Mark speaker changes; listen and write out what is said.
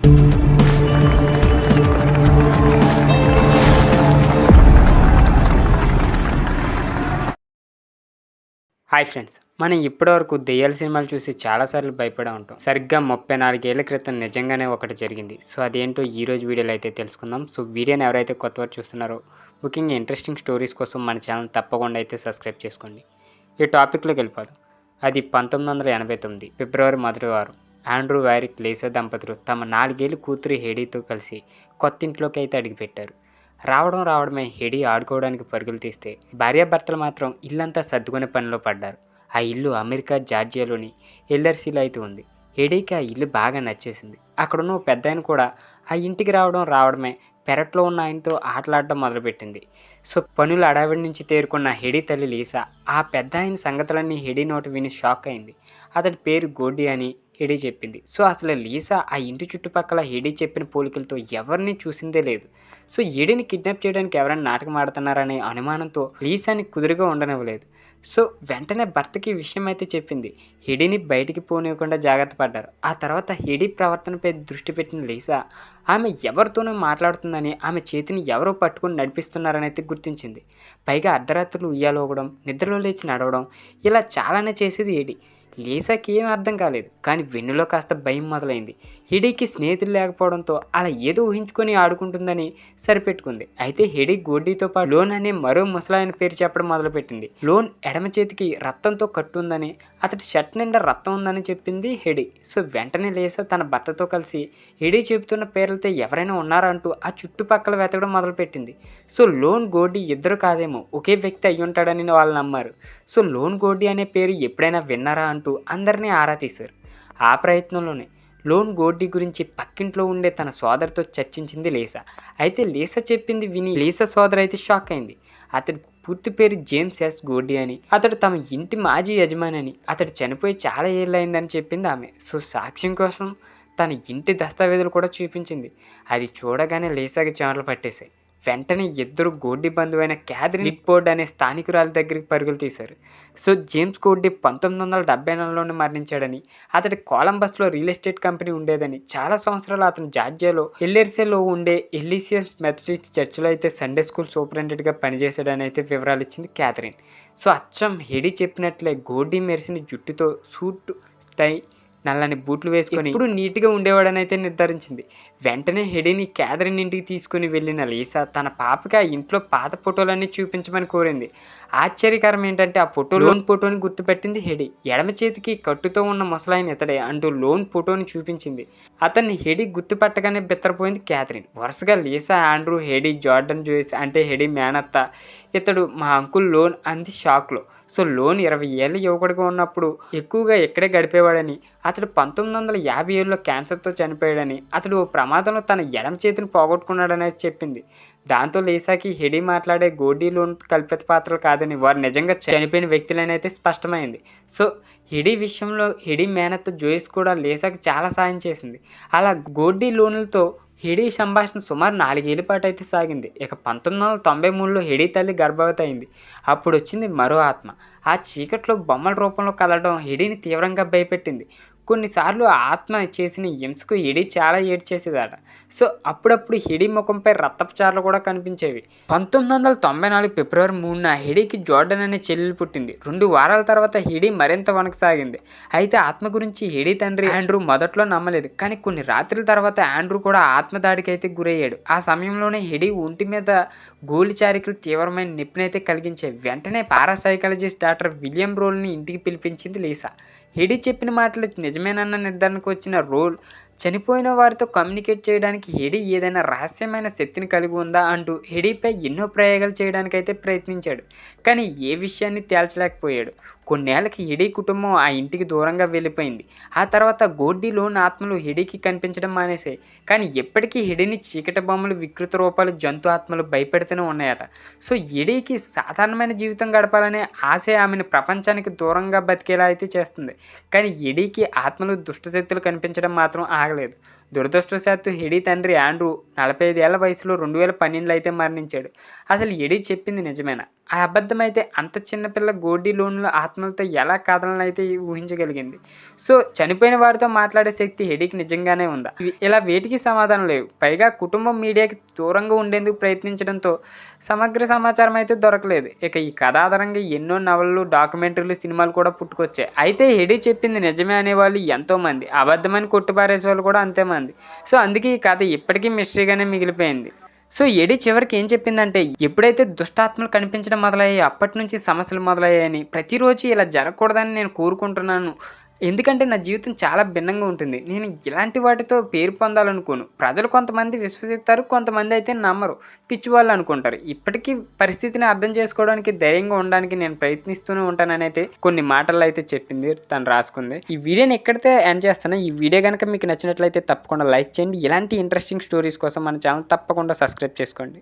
Speaker 1: Hi friends, మనం ఇప్పటివరకు దెయ్యాల సినిమాలు చూసి చాలాసార్లు భయపడే ఉంటాం. సరిగ్గా 34 ఏళ్ల క్రితం నిజంగానే ఒకటి జరిగింది. సో అదేంటో ఈరోజు వీడియోలో అయితే తెలుసుకుందాం. సో వీడియోని ఎవరైతే కొత్తవారు చూస్తున్నారో, ముఖ్యంగా ఇంట్రెస్టింగ్ స్టోరీస్ కోసం మన ఛానల్ తప్పకుండా అయితే సబ్స్క్రైబ్ చేసుకోండి. ఈ టాపిక్లోకి వెళ్ళిపోదాం. అది 1989 ఫిబ్రవరి మొదటి వారం. ఆండ్రూ వారిక్ లేసా దంపతులు తమ 4 ఏళ్ల కూతురు హెడీతో కలిసి కొత్త ఇంట్లోకి అయితే అడుగుపెట్టారు. రావడమే హెడీ ఆడుకోవడానికి పరుగులు తీస్తే భార్యాభర్తలు మాత్రం ఇల్లంతా సర్దుకునే పనిలో పడ్డారు. ఆ ఇల్లు అమెరికా జార్జియాలోని ఎల్లర్సీలో అయితే ఉంది. హెడీకి ఆ ఇల్లు బాగా నచ్చేసింది. అక్కడున్న ఓ పెద్ద ఆయన కూడా ఆ ఇంటికి రావడమే పెరట్లో ఉన్న ఆయనతో ఆటలాడడం మొదలుపెట్టింది. సో పనుల అడావిడి నుంచి తేరుకున్న హెడీ తల్లి లీసా ఆ పెద్ద ఆయన సంగతులన్నీ హెడీ నోటి విని షాక్ అయింది. అతడి పేరు గోడ్డీ అని హెడీ చెప్పింది. సో అసలు లీసా ఆ ఇంటి చుట్టుపక్కల హెడీ చెప్పిన పోలికలతో ఎవరిని చూసిందే లేదు. సో హెడీని కిడ్నాప్ చేయడానికి ఎవరైనా నాటకం ఆడుతున్నారనే అనుమానంతో లీసాని కుదురుగా ఉండనివ్వలేదు. సో వెంటనే భర్తకి విషయం అయితే చెప్పింది. హెడీని బయటికి పోనివ్వకుండా జాగ్రత్త పడ్డారు. ఆ తర్వాత హెడీ ప్రవర్తనపై దృష్టి పెట్టిన లీసా ఆమె ఎవరితోనూ మాట్లాడుతుందని, ఆమె చేతిని ఎవరో పట్టుకొని నడిపిస్తున్నారని అయితే గుర్తించింది. పైగా అర్ధరాత్రులు ఉయ్యాలోగడం, నిద్రలో లేచి నడవడం, ఇలా చాలానే చేసేది హెడీ. లీసాకి ఏం అర్థం కాలేదు, కానీ వెన్నులో కాస్త భయం మొదలైంది. హెడీకి స్నేహితులు లేకపోవడంతో అలా ఏదో ఊహించుకొని ఆడుకుంటుందని సరిపెట్టుకుంది. అయితే హెడీ గోడ్డీతో పాటు లోన్ అనే మరో ముసలాయన పేరు చెప్పడం మొదలుపెట్టింది. లోన్ ఎడమ చేతికి రక్తంతో కట్టుందని, అతడి షర్ట్ నిండా రక్తం ఉందని చెప్పింది హెడీ. సో వెంటనే లీసా తన భర్తతో కలిసి హెడీ చెబుతున్న పేర్లతో ఎవరైనా ఉన్నారా అంటూ ఆ చుట్టుపక్కల వెతకడం మొదలుపెట్టింది. సో లోన్ గోడ్డీ ఇద్దరు కాదేమో ఒకే వ్యక్తి అయ్యి ఉంటాడని వాళ్ళు నమ్మారు. సో లోన్ గోడ్డీ అనే పేరు ఎప్పుడైనా విన్నారా అంటూ అందరినీ ఆరా తీశారు. ఆ ప్రయత్నంలోనే లోన్ గోడ్డీ గురించి పక్కింట్లో ఉండే తన సోదరితో చర్చించింది లీసా. అయితే లీసా చెప్పింది విని లీసా సోదరు అయితే షాక్ అయింది. అతడి పూర్తి పేరు జేమ్స్ ఎస్ గోడ్డీ అని, అతడు తమ ఇంటి మాజీ యజమాని అని, అతడు చనిపోయి చాలా ఏళ్ళయిందని చెప్పింది ఆమె. సో సాక్ష్యం కోసం తన ఇంటి దస్తావేజులు కూడా చూపించింది. అది చూడగానే లీసాకి చెమటలు పట్టేశాయి. వెంటనే ఇద్దరు గోడ్డీ బంధువైన క్యాథరిన్ లిట్ఫోర్డ్ అనే స్థానికురాలి దగ్గరికి పరుగులు తీశారు. సో జేమ్స్ గోడ్డీ 1974లోనే మరణించాడని, అతడి కొలంబస్లో రియల్ ఎస్టేట్ కంపెనీ ఉండేదని, చాలా సంవత్సరాలు అతను జార్జియాలో ఎల్లెర్సీలో ఉండే ఎలీసియస్ మెథడిస్ట్ చర్చిలో అయితే సండే స్కూల్ సూపరింటెండెంట్గా పనిచేశాడని అయితే వివరాలు ఇచ్చింది క్యాథరిన్. సో అచ్చం హెడీ చెప్పినట్లే గోడ్డీ మెరిసిన జుట్టుతో సూట్, టై, నల్లని బూట్లు వేసుకొని ఇప్పుడు నీట్గా ఉండేవాడని అయితే నిర్ధారించింది. వెంటనే హెడీని క్యాథరిన్ ఇంటికి తీసుకుని వెళ్ళిన లీసా తన పాపకి ఆ ఇంట్లో పాత ఫోటోలన్నీ చూపించమని కోరింది. ఆశ్చర్యకరం ఏంటంటే ఆ లోన్ ఫోటోని గుర్తుపెట్టింది హెడీ. ఎడమ చేతికి కట్టుతో ఉన్న ముసలాయన ఇతడే అంటూ లోన్ ఫోటోని చూపించింది. అతన్ని హెడీ గుర్తుపట్టగానే బిత్తరపోయింది క్యాథరిన్. వరుసగా లీసా, ఆండ్రూ, హెడీ, జార్డన్ జోయిస్ అంటే హెడీ మేనత్త, ఇతడు మా అంకుల్ లోన్ అంది షాక్లో. సో లోన్ 20 ఏళ్ళ యువకుడిగా ఉన్నప్పుడు ఎక్కువగా ఇక్కడే గడిపేవాడని, అతడు 1957లో క్యాన్సర్తో చనిపోయాడని, అతడు ఓ ప్రమాదంలో తన ఎడమ చేతిని పోగొట్టుకున్నాడనేది చెప్పింది. దాంతో లీసాకి హెడీ మాట్లాడే గోడ్డీ, లోన్ కల్పిత పాత్రలు కాదని, వారు నిజంగా చనిపోయిన వ్యక్తులని అయితే స్పష్టమైంది. సో హెడీ విషయంలో హెడీ మేనత్త జోయిస్ కూడా లీసాకి చాలా సాయం చేసింది. అలా గోడ్డీ, లోన్లతో హెడీ సంభాషణ సుమారు 4 ఏళ్ల పాటు అయితే సాగింది. ఇక 1993లో హెడీ తల్లి గర్భవతి అయింది. అప్పుడు వచ్చింది మరో ఆత్మ. ఆ చీకట్లో బొమ్మల రూపంలో కలవడం హెడీని తీవ్రంగా భయపెట్టింది. కొన్నిసార్లు ఆ ఆత్మ చేసిన హింసకు హెడీ చాలా ఏడ్చేసేదట. సో అప్పుడప్పుడు హెడీ ముఖంపై రక్తపు చారలు కూడా కనిపించేవి. 1994 ఫిబ్రవరి 3న హెడీకి జార్డన్ అనే చెల్లెలు పుట్టింది. 2 వారాల తర్వాత హెడీ మరింత వణకసాగింది. అయితే ఆత్మ గురించి హెడీ తండ్రి ఆండ్రూ మొదట్లో నమ్మలేదు. కానీ కొన్ని రాత్రుల తర్వాత ఆండ్రూ కూడా ఆత్మదాడికి అయితే గురయ్యాడు. ఆ సమయంలోనే హెడీ ఒంటి మీద గోలి చారికలు తీవ్రమైన నొప్పినైతే కలిగించేవి. వెంటనే పారాసైకాలజిస్ట్ డాక్టర్ విలియం రోల్ని ఇంటికి పిలిపించింది లీసా. హెడీ చెప్పిన మాటలు నిజమేనన్న నిర్ధారణకు వచ్చిన రోల్ చనిపోయిన వారితో కమ్యూనికేట్ చేయడానికి హెడీ ఏదైనా రహస్యమైన శక్తిని కలిగి ఉందా అంటూ హెడీపై ఎన్నో ప్రయోగాలు చేయడానికైతే ప్రయత్నించాడు. కానీ ఏ విషయాన్ని తేల్చలేకపోయాడు. కొన్నేళ్లకి హెడీ కుటుంబం ఆ ఇంటికి దూరంగా వెళ్ళిపోయింది. ఆ తర్వాత గోడ్డీ, లోన్ ఆత్మలు హెడీకి కనిపించడం మానేశాయి. కానీ ఎప్పటికీ హెడీని చీకటి బొమ్మలు, వికృత రూపాలు, జంతు ఆత్మలు భయపెడుతూనే ఉన్నాయట. సో హెడీకి సాధారణమైన జీవితం గడపాలనే ఆశ ఆమెను ప్రపంచానికి దూరంగా బతికేలా అయితే చేస్తుంది. కానీ హెడీకి ఆత్మలు, దుష్టశక్తులు కనిపించడం మాత్రం ఆగలేదు. దురదృష్టవశాత్తు ఎడీ తండ్రి ఆండ్రూ 45 ఏళ్ల వయసులో 2012లో అయితే మరణించాడు. అసలు ఎడీ చెప్పింది నిజమేనా? ఆ అబద్ధమైతే అంత చిన్నపిల్ల గోల్డీ లోన్లో ఆత్మలతో ఎలా కాదలని అయితే ఊహించగలిగింది. సో చనిపోయిన వారితో మాట్లాడే శక్తి ఎడీకి నిజంగానే ఉందా? ఇలా వేటికి సమాధానం లేవు. పైగా కుటుంబం మీడియాకి దూరంగా ఉండేందుకు ప్రయత్నించడంతో సమగ్ర సమాచారం అయితే దొరకలేదు. ఇక ఈ కథ ఆధారంగా ఎన్నో నవలలు, డాక్యుమెంటరీలు, సినిమాలు కూడా పుట్టుకొచ్చాయి. అయితే ఎడీ చెప్పింది నిజమే అనేవాళ్ళు ఎంతోమంది, అబద్ధమని కొట్టిపారేసే వాళ్ళు కూడా అంతేమంది. సో అందుకే ఈ కథ ఇప్పటికీ మిస్టరీగానే మిగిలిపోయింది. సో ఎడీ చివరికి ఏం చెప్పిందంటే, ఎప్పుడైతే దుష్టాత్మలు కనిపించడం మొదలయ్యాయి అప్పటి నుంచి సమస్యలు మొదలయ్యాయని, ప్రతిరోజు ఇలా జరగకూడదని నేను కోరుకుంటున్నాను. ఎందుకంటే నా జీవితం చాలా భిన్నంగా ఉంటుంది. నేను ఇలాంటి వాటితో పేరు పొందాలనుకోను. ప్రజలు కొంతమంది విశ్వసిస్తారు, కొంతమంది అయితే నమ్మరు, పిచ్చివాళ్ళు అనుకుంటారు. ఇప్పటికీ పరిస్థితిని అర్థం చేసుకోవడానికి, ధైర్యంగా ఉండడానికి నేను ప్రయత్నిస్తూనే ఉంటానని అయితే కొన్ని మాటలు అయితే చెప్పింది, తను రాసుకుంది. ఈ వీడియోని ఎక్కడితే ఎండ్ చేస్తాను. ఈ వీడియో కనుక మీకు నచ్చినట్లయితే తప్పకుండా లైక్ చేయండి. ఇలాంటి ఇంట్రెస్టింగ్ స్టోరీస్ కోసం మన ఛానల్ తప్పకుండా సబ్స్క్రైబ్ చేసుకోండి.